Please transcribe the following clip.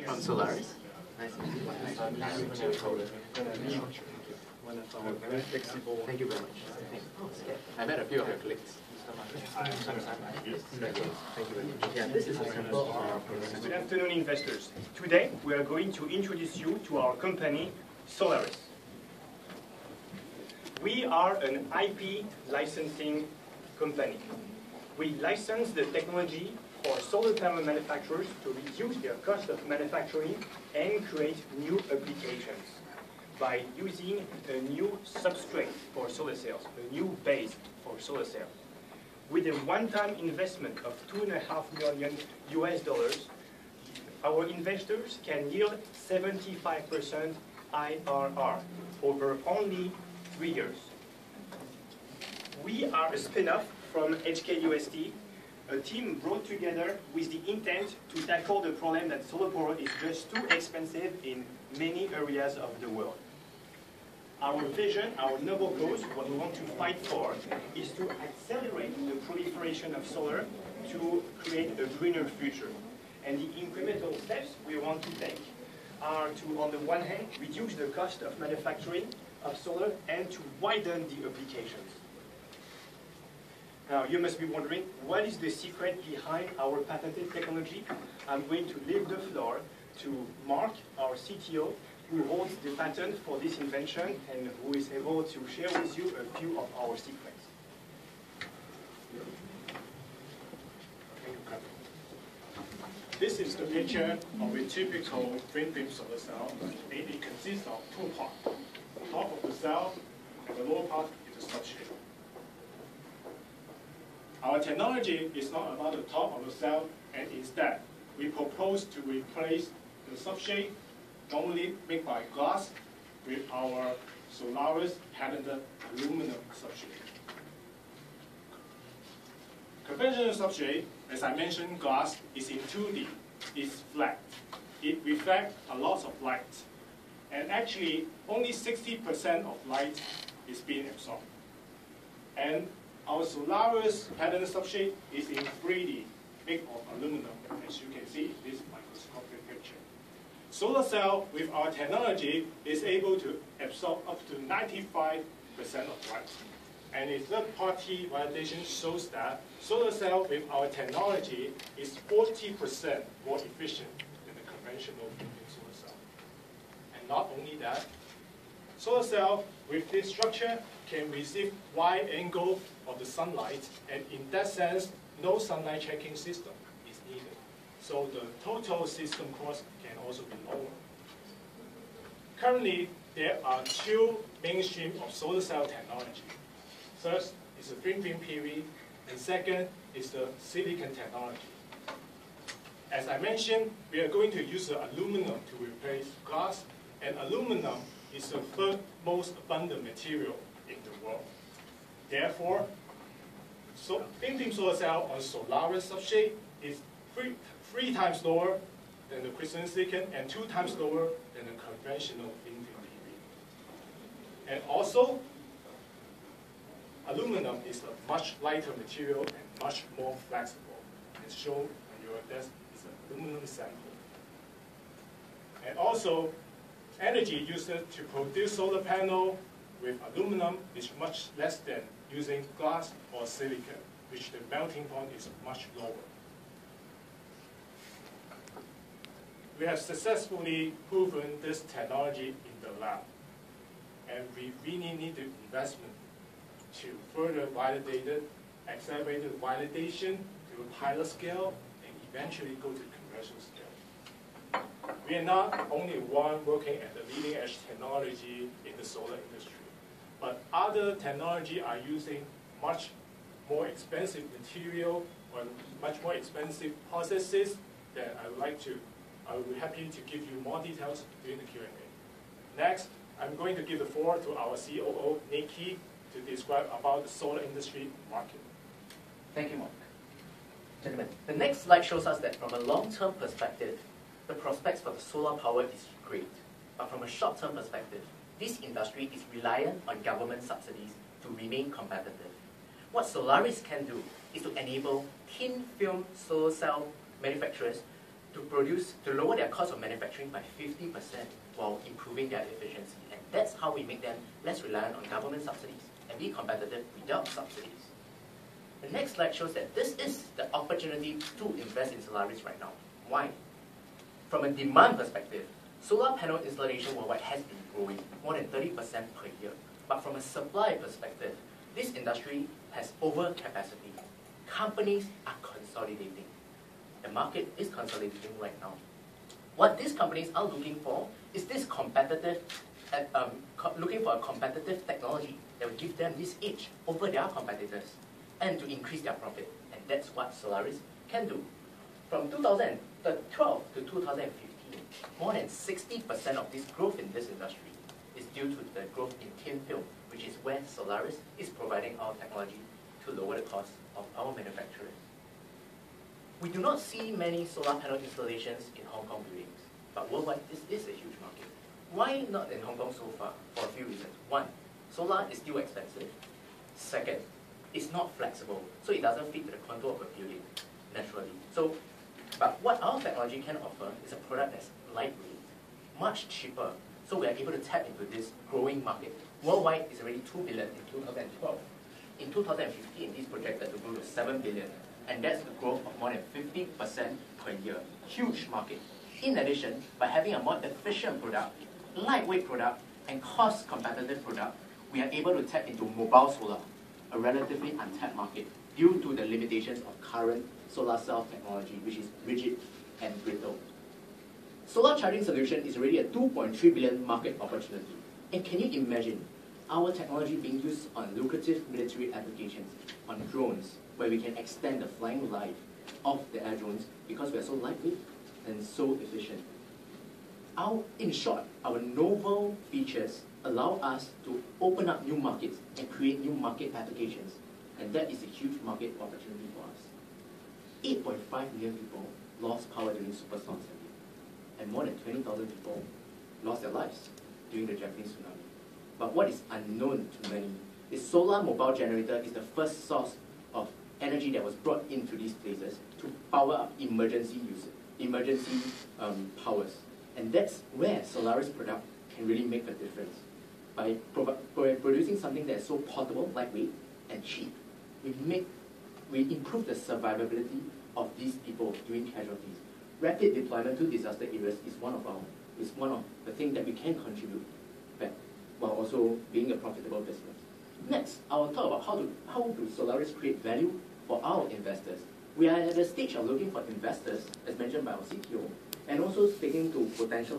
From Solaris. Nice to meet you. Very flexible. Thank you very much. I met a few of your colleagues. Thank you very much. Yeah, this is a sample of our program. Good afternoon, investors. Today, we are going to introduce you to our company, Solaris. We are an IP licensing company. We license the technology for solar panel manufacturers to reduce their cost of manufacturing and create new applications by using a new substrate for solar cells, a new base for solar cells. With a one-time investment of $2.5 million US, our investors can yield 75% IRR over only 3 years. We are a spin-off from HKUST, a team brought together with the intent to tackle the problem that solar power is just too expensive in many areas of the world. Our vision, our noble cause, what we want to fight for, is to accelerate the proliferation of solar to create a greener future. And the incremental steps we want to take are to, on the one hand, reduce the cost of manufacturing of solar and to widen the applications. Now, you must be wondering, what is the secret behind our patented technology? I'm going to leave the floor to Mark, our CTO, who holds the patent for this invention and who is able to share with you a few of our secrets. This is the picture of a typical thin film solar cell. It consists of two parts. The top of the cell and the lower part is the substrate. Our technology is not about the top of the cell, and instead, we propose to replace the substrate, normally made by glass, with our Solaris patented aluminum substrate. Conventional substrate, as I mentioned, glass is in 2D, it's flat. It reflects a lot of light. And actually, only 60% of light is being absorbed. And our Solaris patented substrate is in 3D, made of aluminum, as you can see in this microscopic picture. Solar cell, with our technology, is able to absorb up to 95% of light. And a third-party validation shows that solar cell with our technology is 40% more efficient than the conventional solar cell. And not only that, solar cell with this structure can receive wide angle of the sunlight, and in that sense, no sunlight tracking system is needed. So the total system cost can also be lower. Currently, there are two mainstream of solar cell technology. First is the thin film PV, and second is the silicon technology. As I mentioned, we are going to use the aluminum to replace glass, and aluminum is the third most abundant material in the world. Therefore, thin film solar cell on Solaris substrate is three times lower than the crystalline silicon and 2 times lower than the conventional thin film PV. And also, aluminum is a much lighter material and much more flexible. As shown on your desk is an aluminum sample. And also, energy used to produce solar panel with aluminum is much less than using glass or silicon, which the melting point is much lower. We have successfully proven this technology in the lab, and we really need the investment to further validate it, accelerate the validation to a pilot scale, and eventually go to commercial scale. We are not only one working at the leading edge technology in the solar industry, but other technology are using much more expensive material or much more expensive processes that I will be happy to give you more details during the Q&A. Next, I'm going to give the floor to our COO, Nikki, to describe about the solar industry market. Thank you, Mark. Gentlemen, the next slide shows us that from a long-term perspective, the prospects for the solar power is great. But from a short-term perspective, this industry is reliant on government subsidies to remain competitive. What Solaris can do is to enable thin film solar cell manufacturers to lower their cost of manufacturing by 50% while improving their efficiency. And that's how we make them less reliant on government subsidies and be competitive without subsidies. The next slide shows that this is the opportunity to invest in Solaris right now. Why? From a demand perspective, solar panel installation worldwide has been growing more than 30% per year. But from a supply perspective, this industry has overcapacity. Companies are consolidating. The market is consolidating right now. What these companies are looking for is this looking for a competitive technology that will give them this edge over their competitors and to increase their profit. And that's what Solaris can do. From 2012 to 2015, more than 60% of this growth in this industry is due to the growth in thin film, which is where Solaris is providing our technology to lower the cost of our manufacturers. We do not see many solar panel installations in Hong Kong buildings, but worldwide this is a huge market. Why not in Hong Kong so far? For a few reasons. One, solar is still expensive. Second, it's not flexible, so it doesn't fit to the contour of a building naturally. But what our technology can offer is a product that's lightweight, much cheaper, so we are able to tap into this growing market. Worldwide, it's already 2 billion in 2012. In 2015, it's projected to grow to 7 billion, and that's a growth of more than 50% per year. Huge market. In addition, by having a more efficient product, lightweight product, and cost-competitive product, we are able to tap into mobile solar, a relatively untapped market due to the limitations of current solar cell technology, which is rigid and brittle. Solar charging solution is already a 2.3 billion market opportunity. And can you imagine our technology being used on lucrative military applications, on drones, where we can extend the flying life of the air drones because we are so lightweight and so efficient. In short, our novel features allow us to open up new markets and create new market applications. And that is a huge market opportunity for us. 8.5 million people lost power during superstorm Sandy, and more than 20,000 people lost their lives during the Japanese tsunami. But what is unknown to many is solar mobile generator is the first source of energy that was brought into these places to power up emergency powers. And that's where Solaris product can really make a difference. By producing something that is so portable, lightweight, and cheap, we improve the survivability of these people during casualties. Rapid deployment to disaster areas is one of the things that we can contribute back, while also being a profitable business. Next, I will talk about how do Solaris create value for our investors. We are at the stage of looking for investors, as mentioned by our CTO, and also speaking to potential